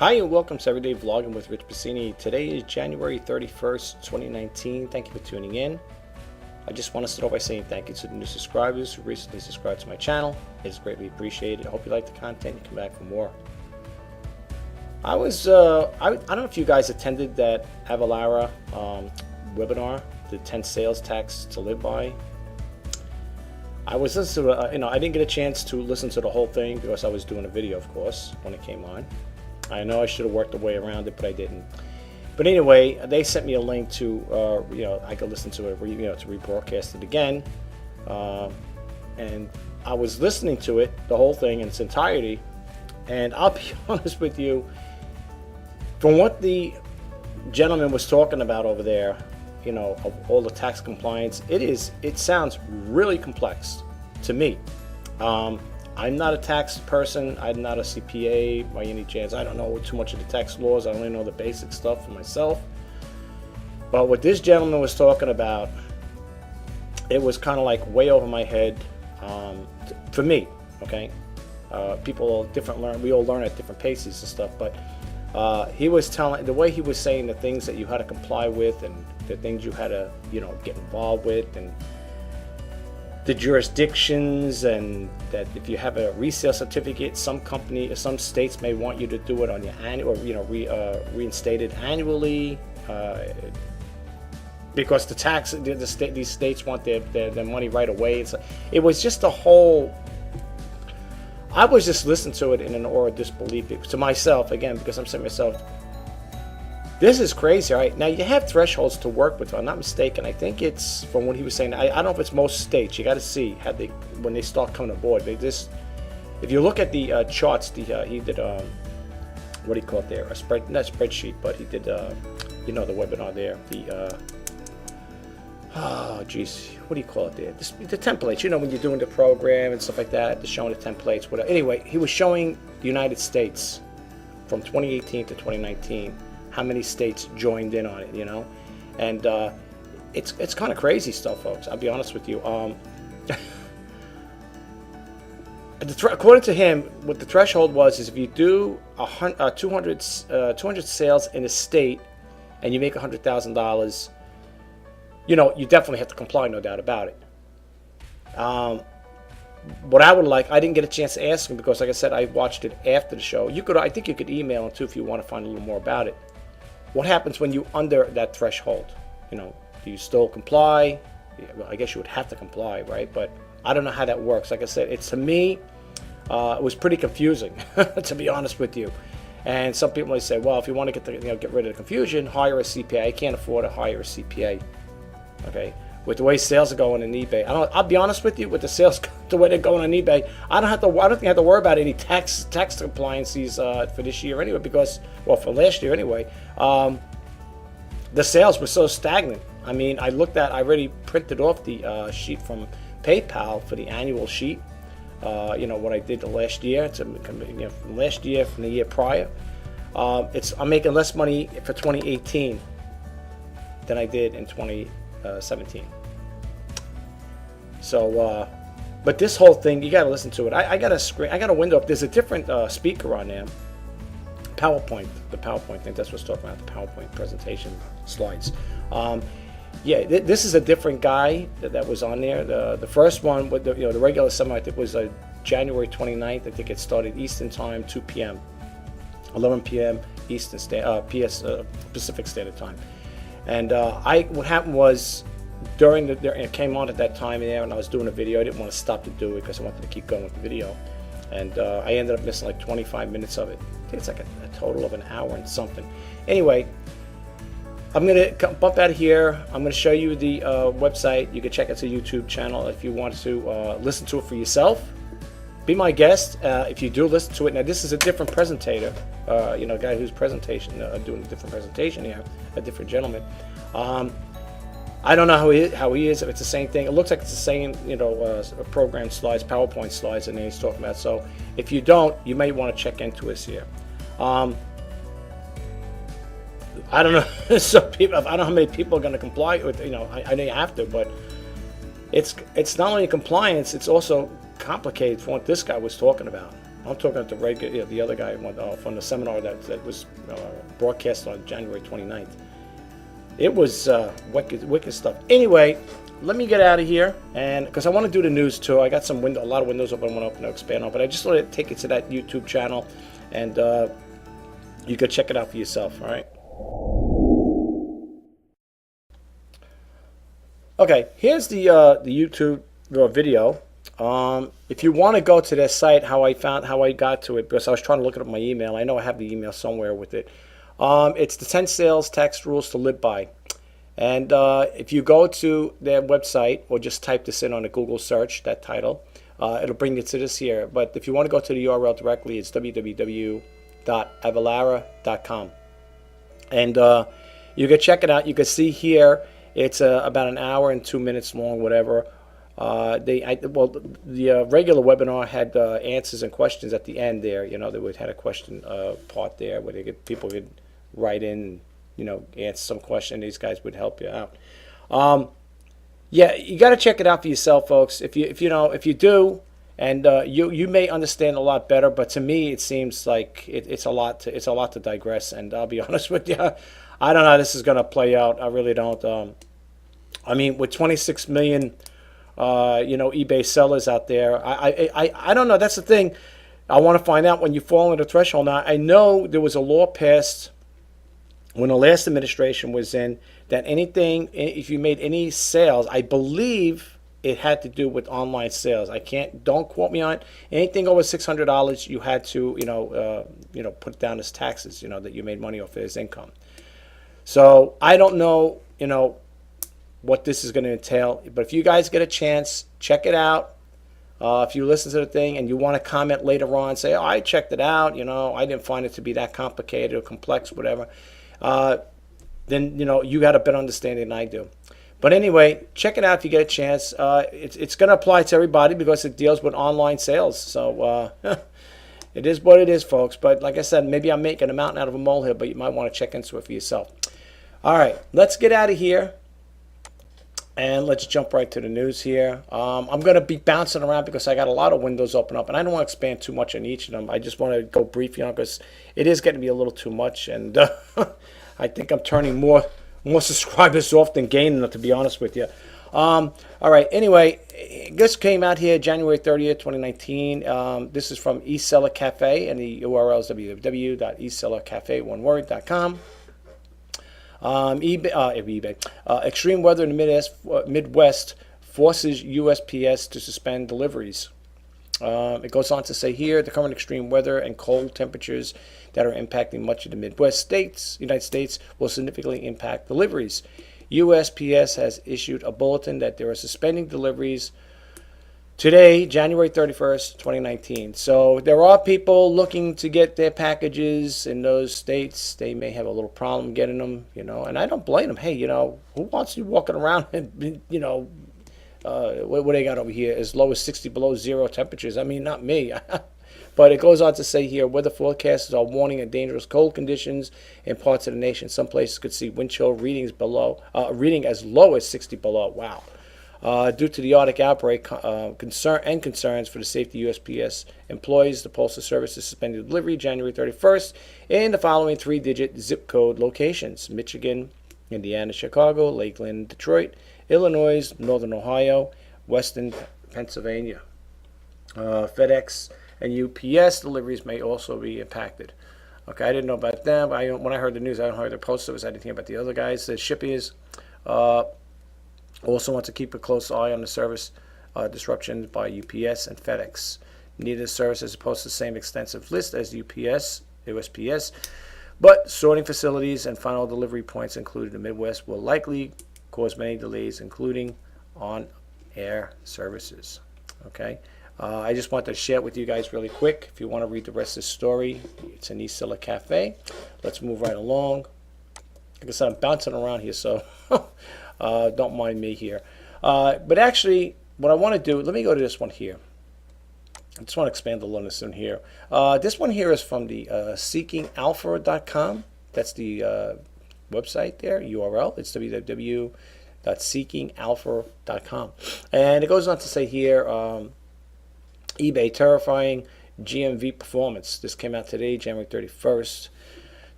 Hi and welcome to Everyday Vlogging with Rich Pasini. Today is January 31st, 2019. Thank you for tuning in. I just want to start off by saying thank you to the new subscribers who recently subscribed to my channel. It is greatly appreciated. I hope you like the content and come back for more. I don't know if you guys attended that Avalara webinar, the 10 sales tax to live by. I was listening to, I didn't get a chance to listen to the whole thing because I was doing a video, of course, when it came on. I know I should have worked a way around it, but I didn't. But anyway, they sent me a link to, I could listen to it, to rebroadcast it again. And I was listening to it, the whole thing in its entirety. And I'll be honest with you, from what the gentleman was talking about over there, of all the tax compliance, it sounds really complex to me. I'm not a tax person. I'm not a CPA by any chance. I don't know too much of the tax laws. I only know the basic stuff for myself. But what this gentleman was talking about, it was kind of like way over my head for me, okay? People different we all learn at different paces and stuff, but he was telling, the way he was saying the things that you had to comply with and the things you had to, get involved with, and the jurisdictions, and that if you have a resale certificate, some states may want you to do it on your annual, or reinstate it annually, because these states want their money right away. It was just a whole. I was just listening to it in an aura of disbelief to myself again, because I'm saying to myself, this is crazy, right? Now, you have thresholds to work with, if I'm not mistaken. I think it's, from what he was saying, I don't know if it's most states. You got to see how when they start coming aboard. If you look at the charts, he did, what do you call it there? Not spreadsheet, but he did, the webinar there. What do you call it there? The templates, when you're doing the program and stuff like that, they're showing the templates, whatever. Anyway, he was showing the United States from 2018 to 2019. How many states joined in on it, and it's kind of crazy stuff, folks. I'll be honest with you. According to him, what the threshold was is if you do 200 sales in a state and you make $100,000, you definitely have to comply, no doubt about it. What I would like, I didn't get a chance to ask him because, like I said, I watched it after the show. I think you could email him too if you want to find a little more about it. What happens when you under that threshold? Do you still comply? Well, I guess you would have to comply, right? But I don't know how that works. Like I said, to me, it was pretty confusing, to be honest with you. And some people might say, well, if you want to get rid of the confusion, hire a CPA. I can't afford to hire a CPA. Okay, with the way sales are going on eBay, I'll be honest with you. With the sales, the way they're going on eBay, I don't think I have to worry about any tax compliances for this year anyway. Because, well, for last year anyway, the sales were so stagnant. I mean, I already printed off the sheet from PayPal for the annual sheet. What I did the last year, from last year, from the year prior. I'm making less money for 2018 than I did in 2017. So, but this whole thing, you got to listen to it. I got a screen, I got a window up. There's a different speaker on there. PowerPoint, the PowerPoint thing. That's what's talking about, the PowerPoint presentation slides. This is a different guy that was on there. The first one with the regular seminar, I think, was January 29th. I think it started Eastern Time, 2 p.m., 11 p.m. Eastern Pacific Standard Time. And what happened was, it came on at that time there, and I was doing a video. I didn't want to stop to do it because I wanted to keep going with the video. And I ended up missing like 25 minutes of it. I think it's like a total of an hour and something. Anyway, I'm going to bump out of here. I'm going to show you the website. You can check out the YouTube channel if you want to listen to it for yourself. Be my guest if you do listen to it. Now, this is a different presentator, a guy who's doing a different presentation here, a different gentleman. I don't know how he is, if it's the same thing. It looks like it's the same, program slides, PowerPoint slides, and then he's talking about. So if you don't, you may want to check into us here. I don't know. So I don't know how many people are going to comply with. I know you have to, but it's not only compliance; it's also complicated from what this guy was talking about. I'm talking about the regular, the other guy from the seminar that was broadcast on January 29th. It was wicked stuff. Anyway, let me get out of here, and because I want to do the news too. I got a lot of windows open I want to expand on, but I just want to take it to that YouTube channel, and you can check it out for yourself. All right. Okay, here's the YouTube video. If you want to go to their site, how I got to it, because I was trying to look it up in my email. I know I have the email somewhere with it. It's the 10 sales tax rules to live by. And if you go to their website, or just type this in on a Google search, that title, it'll bring you to this here. But if you want to go to the URL directly, it's www.avalara.com. And you can check it out. You can see here, it's about an hour and 2 minutes long, whatever. The regular webinar had answers and questions at the end there. They had a question part there where people could write in, answer some question. These guys would help you out. Yeah, you got to check it out for yourself, folks. If you do, and you may understand a lot better, but to me it seems like it's a lot to digress. And I'll be honest with you, I don't know how this is going to play out. I really don't. I mean, with 26 million, eBay sellers out there, I don't know. That's the thing. I want to find out when you fall into the threshold. Now, I know there was a law passed when the last administration was in that if you made any sales, I believe it had to do with online sales. Don't quote me on it. Anything over $600, you had to, put down as taxes, that you made money off as income. So I don't know, what this is going to entail. But if you guys get a chance, check it out. If you listen to the thing and you want to comment later on, say, I checked it out, I didn't find it to be that complicated or complex, whatever. Then, you got a better understanding than I do. But anyway, check it out if you get a chance. It's going to apply to everybody because it deals with online sales. So it is what it is, folks. But like I said, maybe I'm making a mountain out of a molehill, but you might want to check into it for yourself. All right, let's get out of here. And let's jump right to the news here. I'm going to be bouncing around because I got a lot of windows open up, and I don't want to expand too much on each of them. I just want to go brief, because it is getting to be a little too much, and I think I'm turning more subscribers off than gaining them, to be honest with you. All right. Anyway, this came out here January 30th, 2019. This is from eSeller Cafe, and the URL is www.esellercafe.com. eBay. Extreme weather in the Midwest forces USPS to suspend deliveries. It goes on to say here, the current extreme weather and cold temperatures that are impacting much of the Midwest United States, will significantly impact deliveries. USPS has issued a bulletin that they are suspending deliveries today, January 31st, 2019. So there are people looking to get their packages in those states. They may have a little problem getting them, and I don't blame them. Hey, who wants you walking around and, what they got over here, as low as 60 below zero temperatures? I mean, not me. But it goes on to say here, weather forecasters are warning of dangerous cold conditions in parts of the nation. Some places could see wind chill reading as low as 60 below. Wow. Due to the Arctic outbreak concerns for the safety of USPS employees, the Postal Service is suspending delivery January 31st in the following 3-digit zip code locations: Michigan, Indiana, Chicago, Lakeland, Detroit, Illinois, Northern Ohio, Western Pennsylvania. FedEx and UPS deliveries may also be impacted. Okay, I didn't know about them. When I heard the news, I heard the Postal Service. I didn't hear about the other guys, the shippies. Also want to keep a close eye on the service disruptions by UPS and FedEx. Neither service is opposed to the same extensive list as USPS, but sorting facilities and final delivery points included in the Midwest will likely cause many delays, including on-air services. Okay, I just want to share it with you guys really quick. If you want to read the rest of the story, it's in eSeller Cafe. Let's move right along. Like I said, I'm bouncing around here, so don't mind me here. But actually, what I want to do, let me go to this one here. I just want to expand a little on this one here. This one here is from the seekingalpha.com. That's the website there, URL. It's www.seekingalpha.com. And it goes on to say here, eBay terrifying GMV performance. This came out today, January 31st,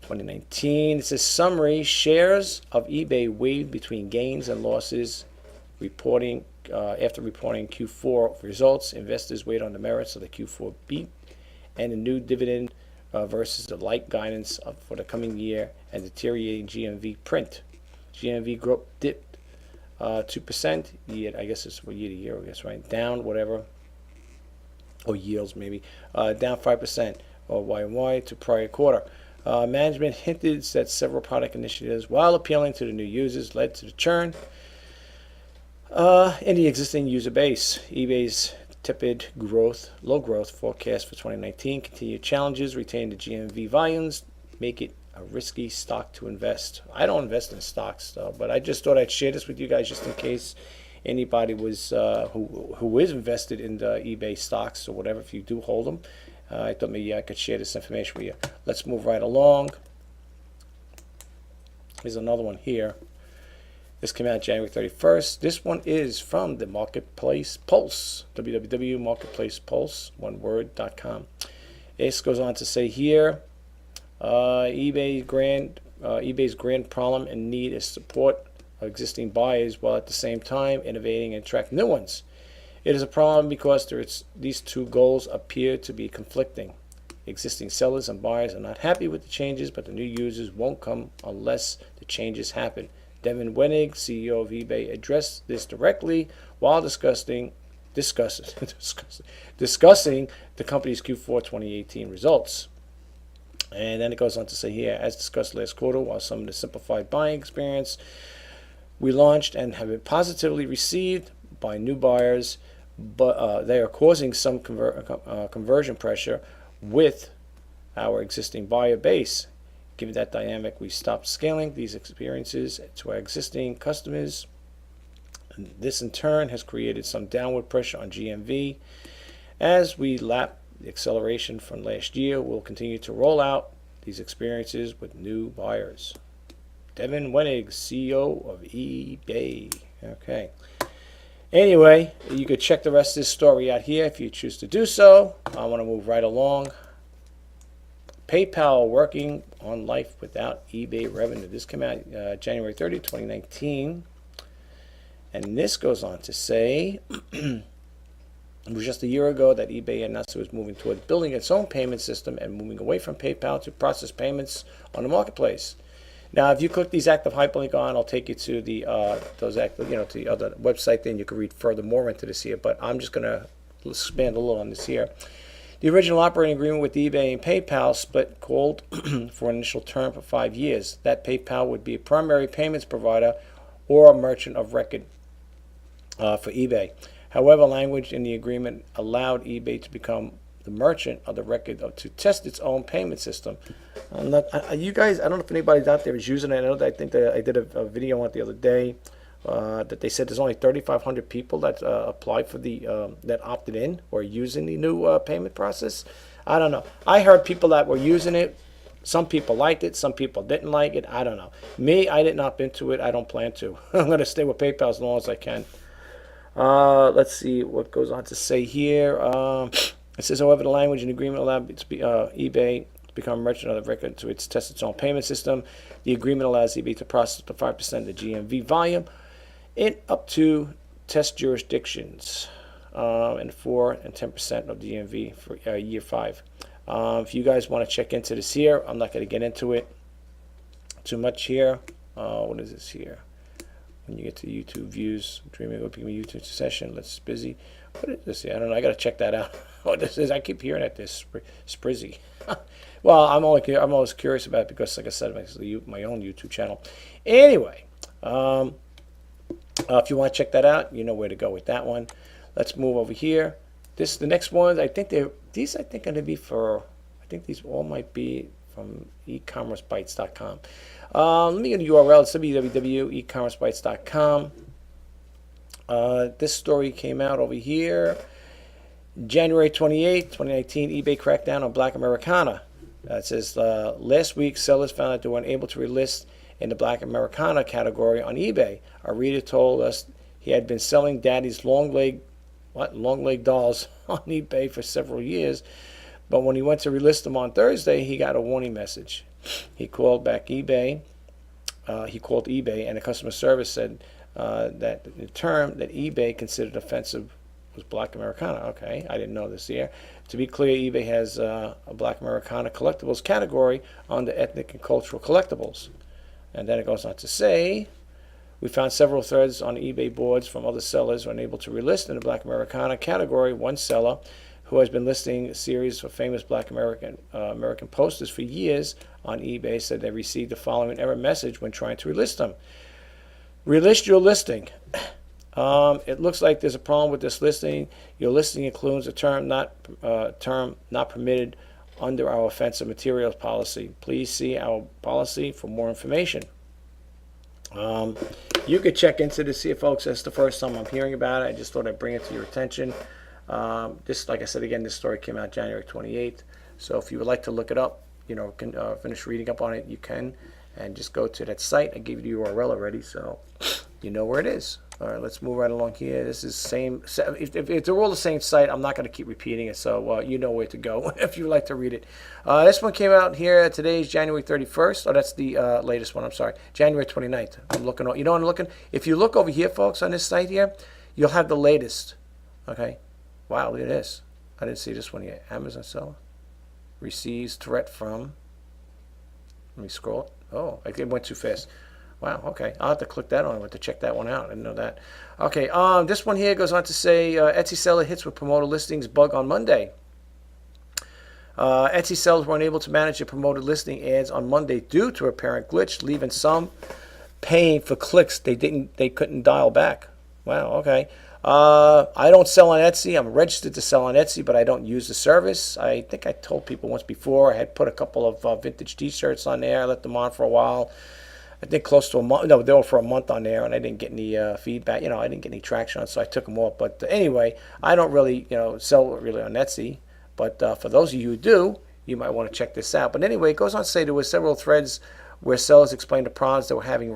2019. It says summary, shares of eBay weighed between gains and losses after reporting Q4 results. Investors weighed on the merits of the Q4 beat and the new dividend versus the light guidance for the coming year and deteriorating GMV print. GMV growth dipped 2%. I guess it's year to year, I guess, right? Down, whatever. Or yields, maybe. Down 5% or YY to prior quarter. Management hinted that several product initiatives, while appealing to the new users, led to the churn in the existing user base. eBay's tepid low growth forecast for 2019, continued challenges, retain the GMV volumes, make it a risky stock to invest. I don't invest in stocks, though, but I just thought I'd share this with you guys just in case anybody was who is invested in the eBay stocks or whatever, if you do hold them. I thought maybe I could share this information with you. Let's move right along. Here's another one here. This came out January 31st. This one is from the Marketplace Pulse, www.marketplacepulse, one word.com. This goes on to say here, eBay's grand problem and need is support of existing buyers while at the same time innovating and attract new ones. It is a problem because these two goals appear to be conflicting. Existing sellers and buyers are not happy with the changes, but the new users won't come unless the changes happen. Devin Wenig, CEO of eBay, addressed this directly while discussing the company's Q4 2018 results. And then it goes on to say here, as discussed last quarter, while some of the simplified buying experience we launched and have been positively received by new buyers, but they are causing some conversion pressure with our existing buyer base. Given that dynamic, we stopped scaling these experiences to our existing customers. And this in turn has created some downward pressure on GMV. As we lap the acceleration from last year, we'll continue to roll out these experiences with new buyers. Devin Wenig, CEO of eBay. Okay. Anyway, you could check the rest of this story out here if you choose to do so. I want to move right along. PayPal working on life without eBay revenue. This came out January 30, 2019. And this goes on to say, it was just a year ago that eBay announced it was moving towards building its own payment system and moving away from PayPal to process payments on the marketplace. Now, if you click these active hyperlink on, I'll take you to the to the other website. Then you can read further more into this here. But I'm just going to expand a little on this here. The original operating agreement with eBay and PayPal split called for an initial term for 5 years. That PayPal would be a primary payments provider or a merchant of record for eBay. However, language in the agreement allowed eBay to become the merchant of the record to test its own payment system. You guys, I don't know if anybody's out there is using it. I think that I did a video on it the other day. That they said there's only 3,500 people that applied for that opted in or using the new payment process. I don't know. I heard people that were using it. Some people liked it. Some people didn't like it. I don't know. Me, I didn't opt into it. I don't plan to. I'm going to stay with PayPal as long as I can. Let's see what goes on to say here. It says, however, the language and agreement allowed eBay to become a merchant of the record to test its own payment system. The agreement allows eBay to process up to 5% of the GMV volume in up to test jurisdictions, and 4 and 10% of DMV for year 5. If you guys want to check into this here, I'm not going to get into it too much here. What is this here? When you get to YouTube views, dreaming of becoming a YouTube session, let's busy. What is this here? I don't know. I got to check that out. What this is? I keep hearing it. This Sprizzy. Well, I'm always curious about it because, like I said, my own YouTube channel. Anyway. If you want to check that out, you know where to go with that one. Let's move over here. The next ones, I think these are going to be for, I think these all might be from ecommercebytes.com. Let me get a URL. It's www.ecommercebytes.com. This story came out over here. January 28, 2019, eBay crackdown on Black Americana. It says, last week, sellers found that they were unable to relist in the Black Americana category on eBay. Our reader told us he had been selling Daddy's long leg dolls on eBay for several years, But when he went to relist them on Thursday, he got a warning message. He called back eBay. He called eBay, and the customer service said that the term that eBay considered offensive was Black Americana. Okay, I didn't know this here. To be clear, eBay has a Black Americana collectibles category under ethnic and cultural collectibles. And then it goes on to say, we found several threads on eBay boards from other sellers who are unable to relist in the Black Americana category. One seller who has been listing a series of famous Black American posters for years on eBay said they received the following error message when trying to relist them. Relist your listing. It looks like there's a problem with this listing. Your listing includes a term not permitted under our offensive materials policy. Please see our policy for more information. You could check into this here, folks. That's the first time I'm hearing about it. I just thought I'd bring it to your attention. This, like I said again, this story came out January 28th. So if you would like to look it up, can finish reading up on it, you can. And just go to that site. I gave you the URL already, so you know where it is. All right, let's move right along here. This is same. If they're all the same site, I'm not going to keep repeating it, so you know where to go if you like to read it. This one came out here. Today is January 31st. Oh, that's the latest one. I'm sorry, January 29th. I'm looking. You know what I'm looking? If you look over here, folks, on this site here, you'll have the latest. Okay. Wow, look at this. I didn't see this one yet. Amazon seller receives threat from. Let me scroll. Oh, it went too fast. Wow, okay. I'll have to click that on to check that one out. I didn't know that. Okay, this one here goes on to say Etsy seller hits with promoter listings bug on Monday. Etsy sellers were unable to manage their promoted listing ads on Monday due to a apparent glitch, leaving some paying for clicks they couldn't dial back. Wow, okay. I don't sell on Etsy. I'm registered to sell on Etsy, but I don't use the service. I think I told people once before. I had put a couple of vintage T-shirts on there. I let them on for a while. I think close to a month. No, they were for a month on there, and I didn't get any feedback. I didn't get any traction on it, so I took them off. But anyway, I don't really, sell really on Etsy. But for those of you who do, you might want to check this out. But anyway, it goes on to say there were several threads where sellers explained the problems they were having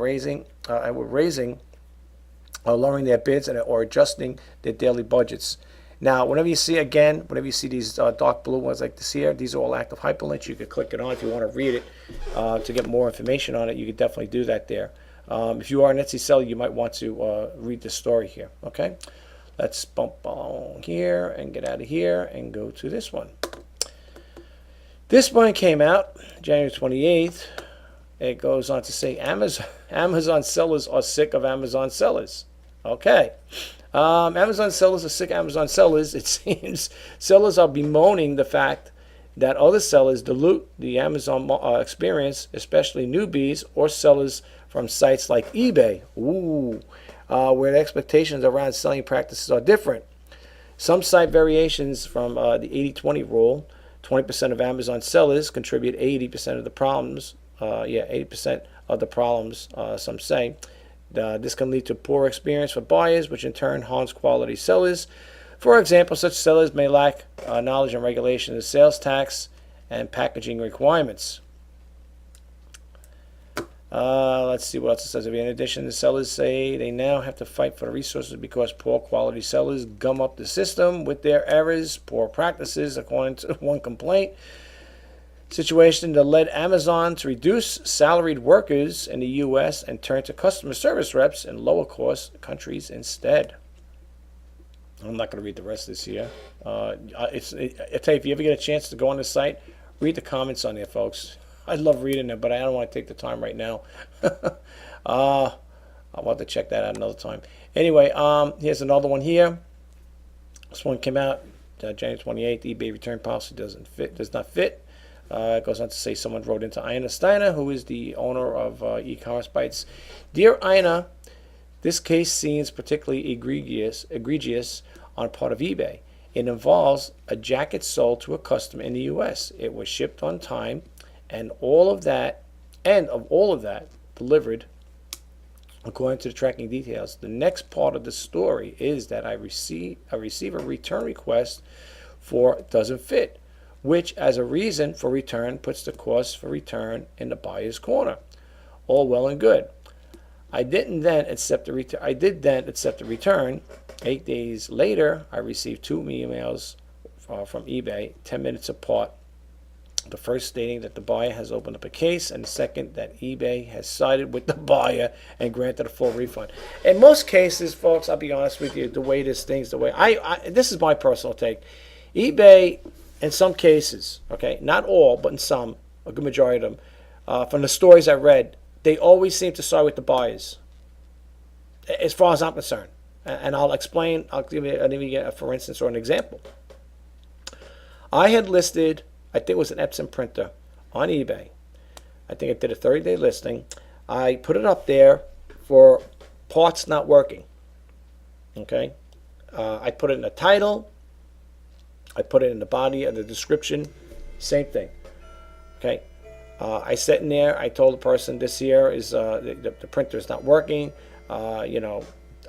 lowering their bids or adjusting their daily budgets. Now, whenever you see these dark blue ones like this here, these are all active hyperlinks. You could click it on if you want to read it to get more information on it. You could definitely do that there. If you are an Etsy seller, you might want to read the story here. Okay, let's bump along here and get out of here and go to this one. This one came out January 28th. It goes on to say Amazon sellers are sick of Amazon sellers. Okay. Amazon sellers are sick of Amazon sellers. It seems sellers are bemoaning the fact that other sellers dilute the Amazon experience, especially newbies or sellers from sites like eBay, where the expectations around selling practices are different. Some cite variations from the 80-20 rule. 20% of Amazon sellers contribute 80% of the problems. 80% of the problems, some say. This can lead to poor experience for buyers, which in turn harms quality sellers. For example, such sellers may lack knowledge and regulation of sales tax and packaging requirements. Let's see what else it says. In addition, the sellers say they now have to fight for the resources because poor quality sellers gum up the system with their errors, poor practices, according to one complaint. Situation that led Amazon to reduce salaried workers in the U.S. and turn to customer service reps in lower cost countries instead. I'm not going to read the rest of this here. I tell you, if you ever get a chance to go on the site, read the comments on there, folks. I love reading them, but I don't want to take the time right now. I'll have to check that out another time. Anyway, here's another one here. This one came out January 28th. eBay return policy does not fit. It goes on to say someone wrote into Ina Steiner, who is the owner of e-commerce Bytes. Dear Ina, this case seems particularly egregious on part of eBay. It involves a jacket sold to a customer in the U.S. It was shipped on time, and all of that delivered according to the tracking details. The next part of the story is that I receive a return request for doesn't fit, which as a reason for return puts the cost for return in the buyer's corner. All well and good. I did then accept the return. 8 days later, I received 2 emails from eBay, 10 minutes apart. The first stating that the buyer has opened up a case, and the second that eBay has sided with the buyer and granted a full refund. In most cases, folks, I'll be honest with you, the way this thing's the way this is my personal take. eBay, in some cases, okay, not all, but in some, a good majority of them, from the stories I read, they always seem to side with the buyers, as far as I'm concerned. And I'll explain. I'll give you a for instance or an example. I had listed, I think it was an Epson printer on eBay. I think I did a 30-day listing. I put it up there for parts not working. Okay, I put it in the title. I put it in the body of the description. Same thing. Okay, I sat in there. I told the person this here is the printer is not working.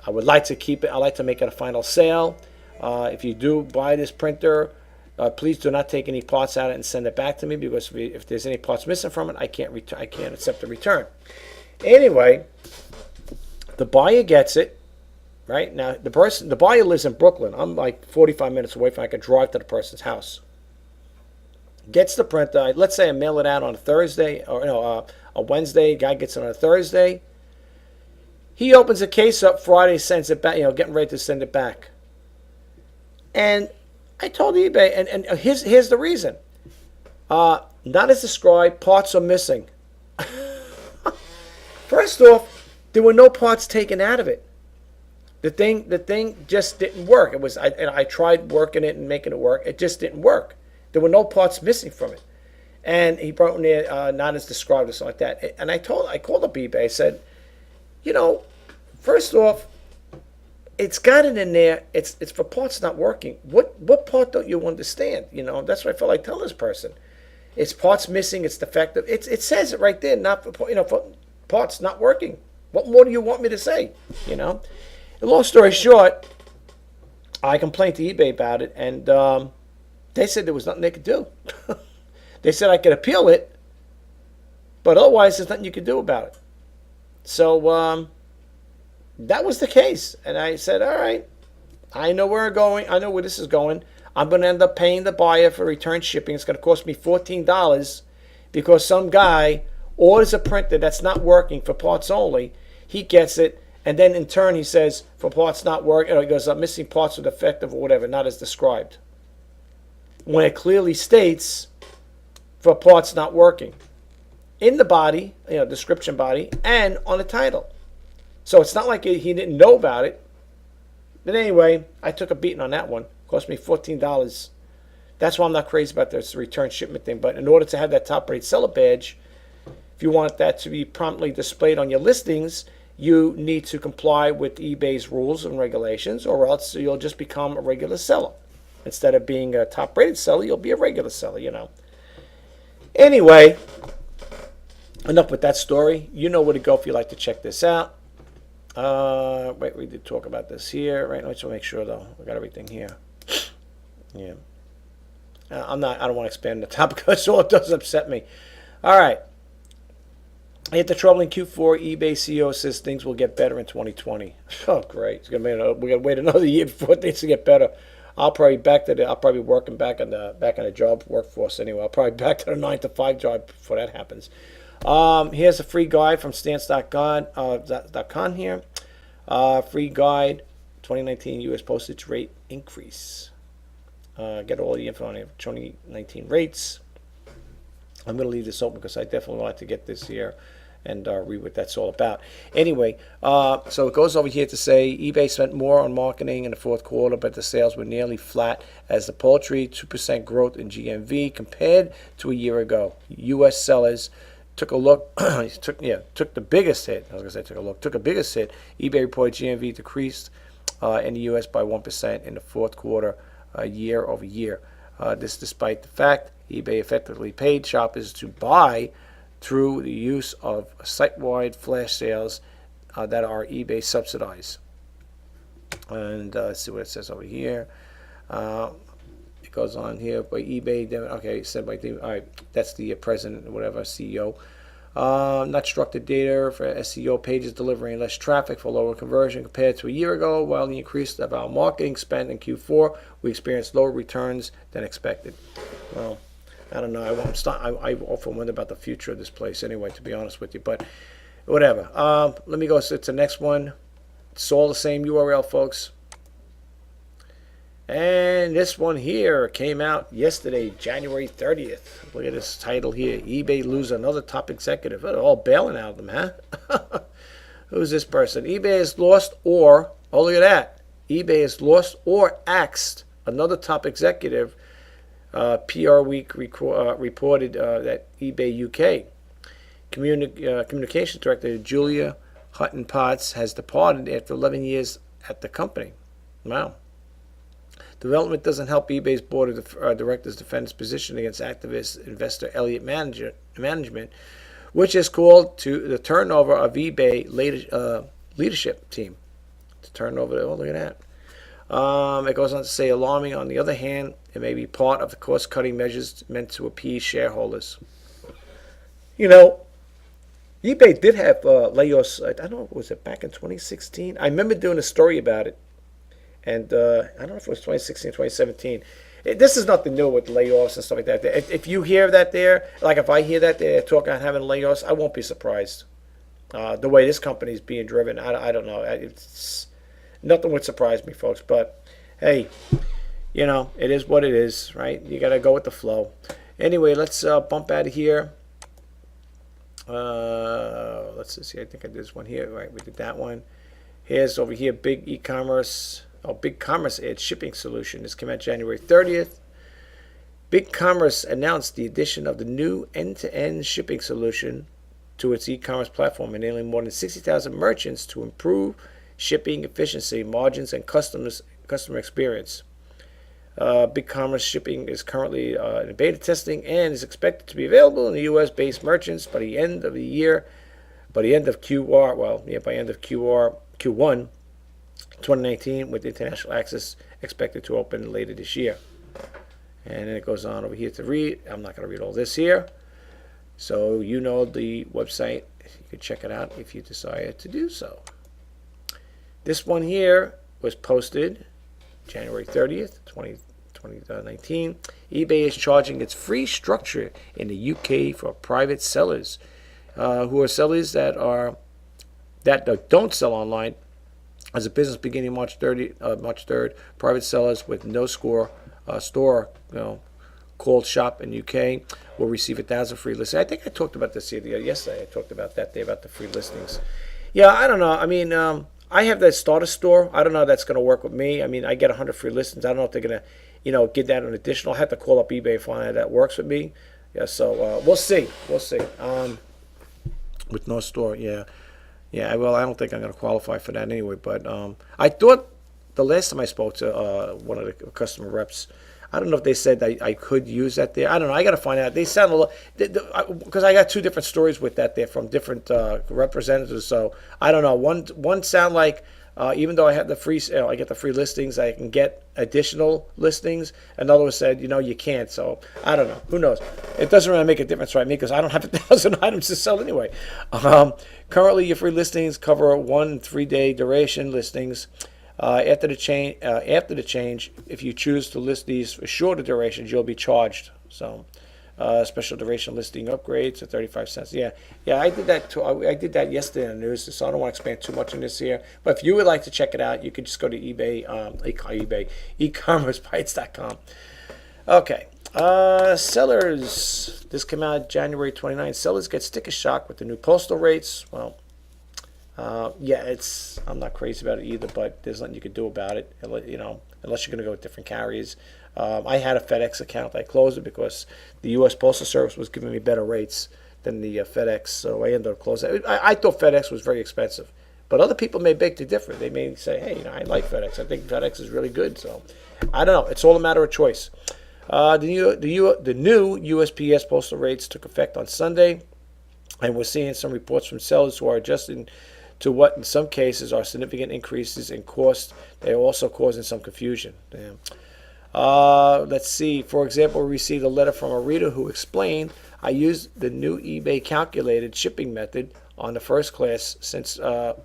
I would like to keep it. I like to make it a final sale. If you do buy this printer, please do not take any parts out of it and send it back to me, because if there's any parts missing from it, I can't accept the return. Anyway, the buyer gets it. Right now, the buyer lives in Brooklyn. I'm like 45 minutes away from. I could drive to the person's house. Gets the printer. Let's say I mail it out on a Thursday or a Wednesday. Guy gets it on a Thursday. He opens the case up Friday, sends it back. Getting ready to send it back. And I told eBay, and here's the reason. Not as described. Parts are missing. First off, there were no parts taken out of it. The thing just didn't work. I tried working it and making it work. It just didn't work. There were no parts missing from it. And he brought in there not as described or something like that. And I called up eBay. I said, first off, it's got it in there. It's for parts not working. What part don't you understand? That's what I felt like telling this person. It's parts missing. It's defective. It says it right there. Not for parts not working. What more do you want me to say? Long story short, I complained to eBay about it, and they said there was nothing they could do. They said I could appeal it, but otherwise there's nothing you could do about it. So that was the case. And I said, all right, I know where we're going. I know where this is going. I'm going to end up paying the buyer for return shipping. It's going to cost me $14 because some guy orders a printer that's not working for parts only. He gets it. And then in turn, he says, for parts not working, he goes, I'm missing parts or defective or whatever, not as described. When it clearly states, for parts not working. In the body, description body, and on the title. So it's not like he didn't know about it. But anyway, I took a beating on that one. It cost me $14. That's why I'm not crazy about this return shipment thing. But in order to have that top rate seller badge, if you want that to be promptly displayed on your listings, you need to comply with eBay's rules and regulations, or else you'll just become a regular seller. Instead of being a top-rated seller, you'll be a regular seller, Anyway, enough with that story. You know where to go if you'd like to check this out. Wait, we did talk about this here. Right, let's make sure, though. We got everything here. Yeah. I don't want to expand the topic because it does upset me. All right. Hit the trouble in Q4. eBay CEO says things will get better in 2020. Oh, great! We're gonna wait another year before things will get better. I'll probably be working back on the job workforce anyway. I'll probably back to the 9-to-5 job before that happens. Here's a free guide from stance.com here. Free guide, 2019 U.S. postage rate increase. Get all the info on 2019 rates. I'm going to leave this open because I definitely like to get this here and read what that's all about. Anyway, so it goes over here to say eBay spent more on marketing in the fourth quarter, but the sales were nearly flat as the paltry 2% growth in GMV compared to a year ago. U.S. sellers took a look, took the biggest hit. I was going to say took a biggest hit. eBay reported GMV decreased in the U.S. by 1% in the fourth quarter year over year. This despite the fact eBay effectively paid shoppers to buy through the use of site-wide flash sales that are eBay subsidized. And let's see what it says over here. It goes on here by eBay. Okay, said by all right. That's the president, whatever, CEO. Not structured data for SEO pages delivering less traffic for lower conversion compared to a year ago. While the increase of our marketing spend in Q4, we experienced lower returns than expected. Well, I don't know. I often wonder about the future of this place anyway, to be honest with you. But whatever. Let me go to the next one. It's all the same URL, folks. And this one here came out yesterday, January 30th. Look at this title here. eBay loses another top executive. They're all bailing out of them, huh? Who's this person? eBay has lost oh, look at that. eBay has lost or axed another top executive. PR Week reported that eBay UK communications director Julia Hutton-Potts has departed after 11 years at the company. Wow. Development doesn't help eBay's board of directors defend its position against activist investor Elliott Management, which is called to the turnover of eBay leadership team. To turn over, oh, look at that. It goes on to say, alarming. On the other hand, it may be part of the cost-cutting measures meant to appease shareholders. You know, eBay did have layoffs. I don't know, was it back in 2016? I remember doing a story about it. And I don't know if it was 2016, 2017. This is nothing new with layoffs and stuff like that. If you hear that there, like if I hear that they're talking about having layoffs, I won't be surprised. The way this company is being driven, I don't know. It's nothing would surprise me, folks. But hey, you know, it is what it is, right? You got to go with the flow. Anyway, let's bump out of here. Let's see. I think I did this one here. Right, we did that one. Here's over here, big e-commerce. BigCommerce adds shipping solution. This came out January 30th. BigCommerce announced the addition of the new end-to-end shipping solution to its e-commerce platform, enabling more than 60,000 merchants to improve shipping efficiency, margins, and customer experience. BigCommerce shipping is currently in beta testing and is expected to be available in the U.S.-based merchants by the end of the year. By the end of Q1 2019, with international access expected to open later this year. And then it goes on over here to read. I'm not going to read all this here. So you know the website. You can check it out if you desire to do so. This one here was posted January 30th, 2019. eBay is charging its free structure in the UK for private sellers who are sellers that don't sell online. As a business beginning March 3rd, private sellers with no store, called Shop in UK will receive 1,000 free listings. I think I talked about this yesterday. I talked about that day about the free listings. Yeah, I don't know. I mean, I have that starter store. I don't know if that's going to work with me. I mean, I get 100 free listings. I don't know if they're going to, get that an additional. I have to call up eBay and find out that works with me. Yeah, so we'll see. We'll see. With no store, yeah. Yeah, well, I don't think I'm going to qualify for that anyway. But I thought the last time I spoke to one of the customer reps, I don't know if they said I could use that there. I don't know. I got to find out. They sound a little, because I got two different stories with that there from different representatives. So I don't know. One sound like even though I have the free, I get the free listings, I can get additional listings. Another one said, you can't. So I don't know. Who knows? It doesn't really make a difference for me because I don't have 1,000 items to sell anyway. Currently, your free listings cover 1 3-day duration listings. After the change, if you choose to list these for shorter durations, you'll be charged. So, special duration listing upgrades at 35 cents. Yeah, I did that too. I did that yesterday in the news, so I don't want to expand too much on this here. But if you would like to check it out, you could just go to eBay, ecommercebytes.com. Okay. Sellers. This came out January 29th. Sellers get sticker shock with the new postal rates. Well, I'm not crazy about it either, but there's nothing you could do about it, unless you're going to go with different carriers. I had a FedEx account. I closed it because the U.S. Postal Service was giving me better rates than the FedEx, so I ended up closing it. I thought FedEx was very expensive, but other people may beg to differ. They may say, hey, I like FedEx. I think FedEx is really good. So I don't know. It's all a matter of choice. The new USPS postal rates took effect on Sunday, and we're seeing some reports from sellers who are adjusting to what in some cases are significant increases in cost. They are also causing some confusion. Let's see. For example, we received a letter from a reader who explained I used the new eBay calculated shipping method on the first class since the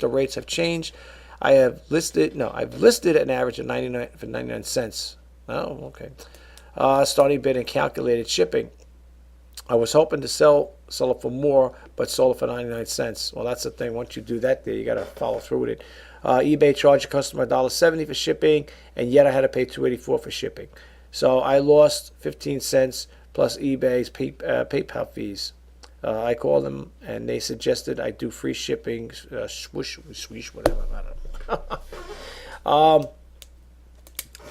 rates have changed. I've listed an average of 99 cents. Oh, okay. Starting bid and calculated shipping. I was hoping to sell it for more, but sold it for 99 cents. Well, that's the thing. Once you do that there, you got to follow through with it. eBay charged a customer $1.70 for shipping, and yet I had to pay $2.84 for shipping. So I lost 15 cents plus eBay's PayPal fees. I called them, and they suggested I do free shipping, swoosh, whatever. I don't know.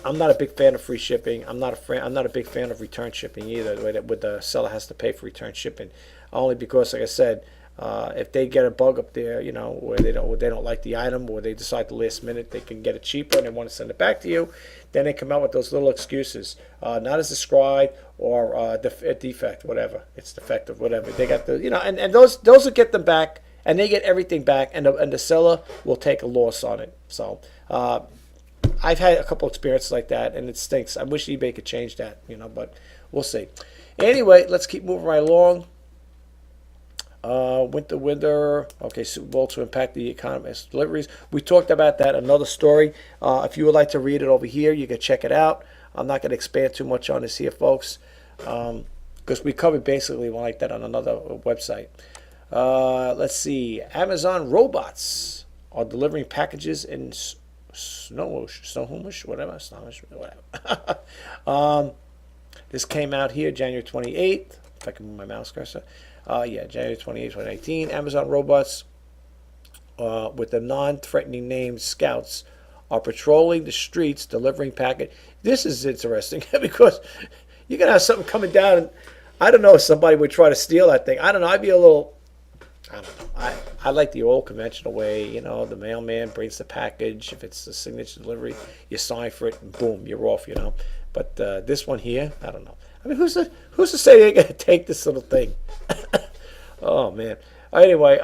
I'm not a big fan of free shipping. I'm not a big fan of return shipping either. The way that the seller has to pay for return shipping, only because, like I said, if they get a bug up there, where they don't like the item, or they decide the last minute they can get it cheaper and they want to send it back to you, then they come out with those little excuses, not as described, or a defect, whatever. It's defective, whatever. They got the and those will get them back, and they get everything back, and the seller will take a loss on it. So. I've had a couple experiences like that, and it stinks. I wish eBay could change that, but we'll see. Anyway, let's keep moving right along. Winter. Okay, Super Bowl to impact the economy's deliveries. We talked about that. Another story. If you would like to read it over here, you can check it out. I'm not going to expand too much on this here, folks, because we covered basically one like that on another website. Let's see. Amazon robots are delivering packages in Snohomish, whatever. This came out here January 28th. If I can move my mouse cursor. January 28th, 2019. Amazon robots with the non-threatening name Scouts are patrolling the streets delivering package. This is interesting because you're going to have something coming down, and I don't know if somebody would try to steal that thing. I don't know. I'd be a little... I don't know. I like the old conventional way, the mailman brings the package. If it's a signature delivery, you sign for it and boom, you're off, But this one here, I don't know. I mean, who's to say they're going to take this little thing? Oh, man. Anyway,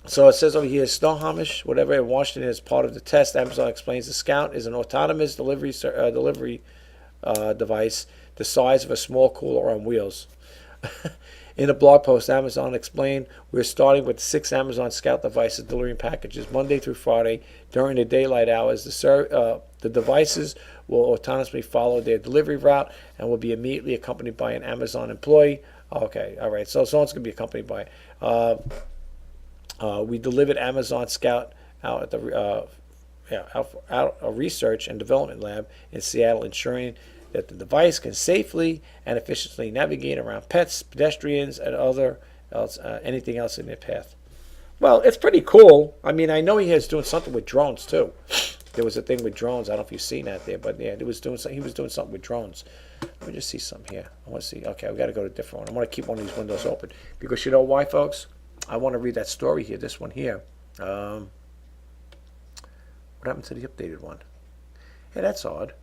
so it says over here, Snohomish, whatever, in Washington is part of the test. Amazon explains the Scout is an autonomous delivery device the size of a small cooler on wheels. In a blog post, Amazon explained, we're starting with 6 Amazon Scout devices delivering packages Monday through Friday during the daylight hours. The devices will autonomously follow their delivery route and will be immediately accompanied by an Amazon employee. Okay, all right. So someone's going to be accompanied by it. We delivered Amazon Scout out at the out a research and development lab in Seattle, ensuring that the device can safely and efficiently navigate around pets, pedestrians, and anything else in their path. Well, it's pretty cool. I mean, I know he is doing something with drones too. There was a thing with drones. I don't know if you've seen that there, but yeah, he was doing something with drones. Let me just see something here. I want to see. Okay, we got to go to a different one. I want to keep one of these windows open because you know why, folks? I want to read that story here. This one here. What happened to the updated one? Hey, that's odd.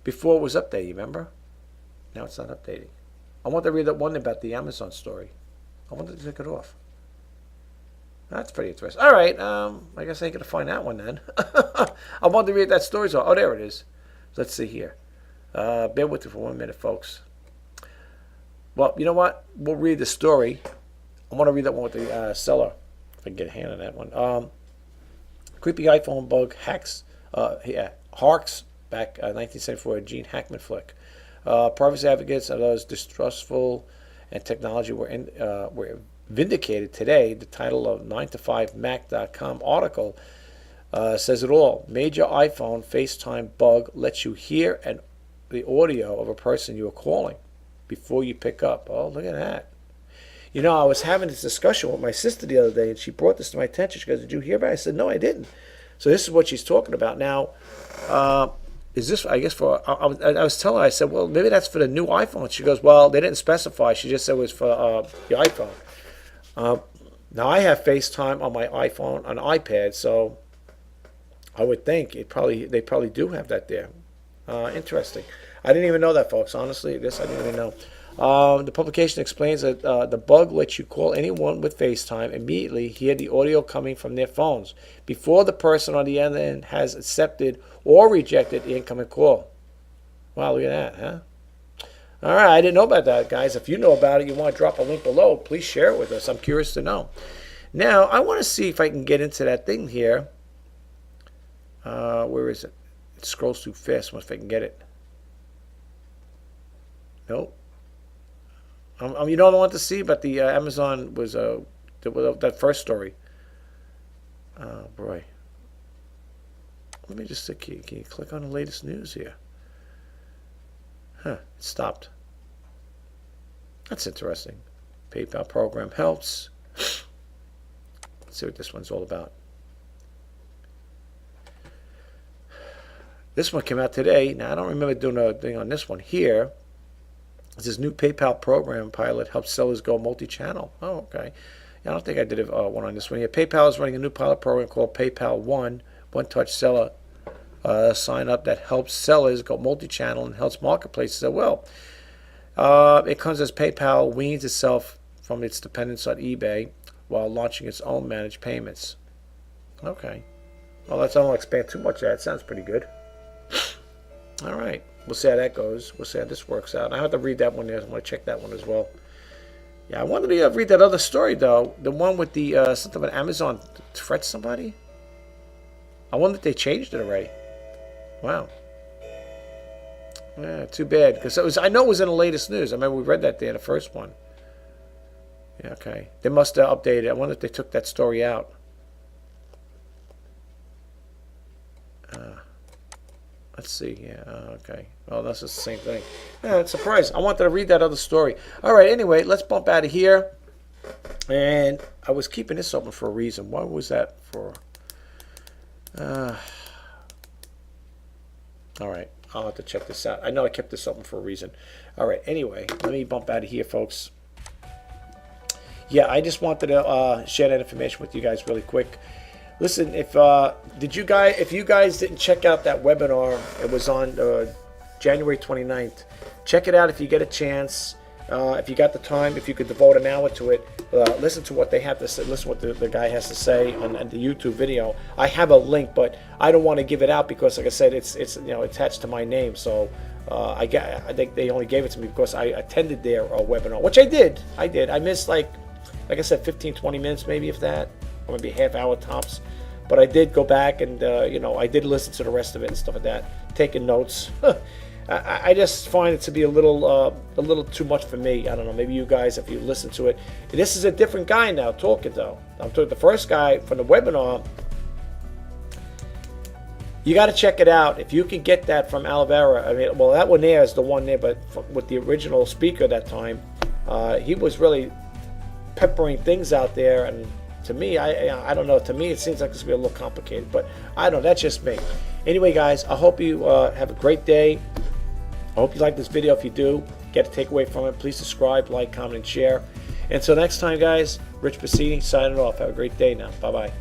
Before it was updated, remember? Now it's not updating. I want to read that one about the Amazon story. I want to take it off. That's pretty interesting. All right, I guess I ain't going to find that one then. I want to read that story. Oh, there it is. Let's see here. Bear with me for 1 minute, folks. Well, you know what? We'll read the story. I want to read that one with the seller. If I can get a hand on that one. Creepy iPhone bug harks back 1974 Gene Hackman flick. Privacy advocates and those distrustful and technology were vindicated today. The title of 9to5mac.com article says it all. Major iPhone FaceTime bug lets you hear the audio of a person you are calling before you pick up. Oh, look at that. I was having this discussion with my sister the other day, and she brought this to my attention. She goes, "Did you hear about it?" I said, "No, I didn't." So this is what she's talking about. Now, is this, I guess, I was telling her, I said, well, maybe that's for the new iPhone. She goes, well, they didn't specify. She just said it was for the iPhone. Now, I have FaceTime on my iPhone, on iPad, so I would think they probably do have that there. Interesting. I didn't even know that, folks. Honestly, this I didn't even know. The publication explains that the bug lets you call anyone with FaceTime immediately hear the audio coming from their phones before the person on the other end has accepted or rejected the incoming call. Wow, look at that, All right, I didn't know about that, guys. If you know about it, you want to drop a link below, please share it with us. I'm curious to know. Now, I want to see if I can get into that thing here. Where is it? It scrolls too fast. I wonder if I can get it. Nope. You know what I want to see, but the Amazon was that first story. Oh, boy. Let me just see. Can you click on the latest news here? Huh, it stopped. That's interesting. PayPal program helps. Let's see what this one's all about. This one came out today. Now, I don't remember doing a thing on this one here. This new PayPal program pilot helps sellers go multi-channel. Oh, okay. Yeah, I don't think I did one on this one here. PayPal is running a new pilot program called PayPal One-Touch Seller sign up that helps sellers go multi-channel and helps marketplaces as well. It comes as PayPal weans itself from its dependence on eBay while launching its own managed payments. Okay. Well, I don't expand too much. That sounds pretty good. All right. We'll see how that goes. We'll see how this works out. I have to read that one. I want to check that one as well. Yeah, I wanted to read that other story, though. The one with the something about Amazon threats somebody. I wonder if they changed it already. Wow. Yeah, too bad. Because I know it was in the latest news. I remember we read that there, the first one. Yeah, okay. They must have updated it. I wonder if they took that story out. Let's see. Yeah, okay. Well, that's just the same thing. Yeah, it's surprising. I wanted to read that other story. All right, anyway, let's bump out of here. And I was keeping this open for a reason. What was that for? All right. I'll have to check this out. I know I kept this open for a reason. All right. Anyway, let me bump out of here, folks. Yeah, I just wanted to share that information with you guys really quick. Listen, if you guys didn't check out that webinar, it was on January 29th. Check it out if you get a chance. If you got the time, if you could devote an hour to it, listen to what they have to say. Listen to what the guy has to say on the YouTube video. I have a link, but I don't want to give it out because, like I said, it's attached to my name. So I think they only gave it to me because I attended their webinar, which I did. I missed like I said, 15, 20 minutes maybe, if that, or maybe a half hour tops. But I did go back and I did listen to the rest of it and stuff like that, taking notes. I just find it to be a little too much for me. I don't know. Maybe you guys, if you listen to it, this is a different guy now talking though. I'm talking the first guy from the webinar. You got to check it out if you can get that from Alvera. I mean, well, that one there is the one there, but with the original speaker that time, he was really peppering things out there. And to me, I don't know. To me, it seems like it's gonna be a little complicated, but I don't know. That's just me. Anyway, guys, I hope you have a great day. I hope you like this video. If you do, get a takeaway from it. Please subscribe, like, comment, and share. Until next time, guys, Rich Pasini signing off. Have a great day now. Bye-bye.